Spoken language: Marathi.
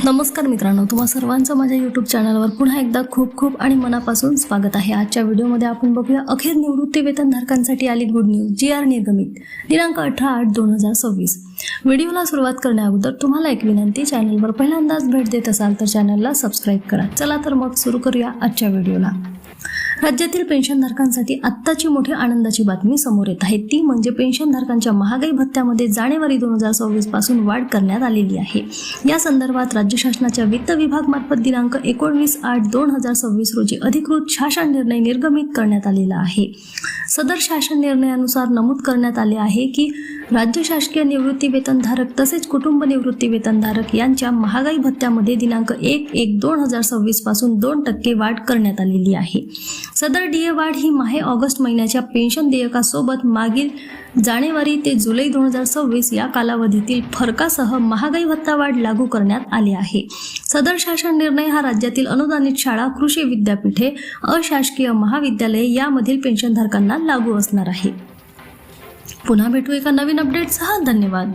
नमस्कार मित्रांनो, तुम्हा सर्वांचं माझ्या यूट्यूब चॅनलवर पुन्हा एकदा खूप खूप आणि मनापासून स्वागत आहे। आजच्या व्हिडिओमध्ये आपण बघूया अखेर निवृत्ती वेतनधारकांसाठी आली गुड न्यूज। GR निर्गमित दिनांक 18/8/2026। व्हिडिओला सुरुवात करण्याअगोदर तुम्हाला एक विनंती, चॅनलवर पहिल्यांदाच भेट देत असाल तर चॅनलला सबस्क्राइब करा। चला तर मग सुरू करूया आजच्या व्हिडिओला। राज्यातील पेन्शनधारकांसाठी आत्ताची मोठी आनंदाची बातमी समोर येत आहे, ती म्हणजे पेन्शनधारकांच्या महागाई भत्त्यामध्ये जानेवारी 2026 पासून वाढ करण्यात आलेली आहे। या संदर्भात राज्य शासनाच्या वित्त विभाग मार्फत दिनांक 19/8/2026 रोजी अधिकृत शासन निर्णय निर्गमित करण्यात आलेला आहे। सदर शासन निर्णयानुसार नमूद करण्यात आले आहे की राज्य शासकीय निवृत्ती वेतनधारक तसेच कुटुंब निवृत्ती वेतनधारक यांच्या महागाई भत्त्यामध्ये दिनांक 1/1/2026 पासून 2% वाढ करण्यात आलेली आहे। सदर डीए वाढ ही माहे ऑगस्ट महिन्याच्या पेन्शन देयकासोबत मागील जानेवारी ते जुलै 2026 या कालावधीतील फरकासह महागाई भत्ता वाढ लागू करण्यात आली आहे। सदर शासन निर्णय हा राज्यातील अनुदानित शाळा, कृषी विद्यापीठे, अशासकीय महाविद्यालये यामधील पेन्शनधारकांना लागू असणार आहे। पुन्हा भेटू एका नवीन अपडेटसह। धन्यवाद।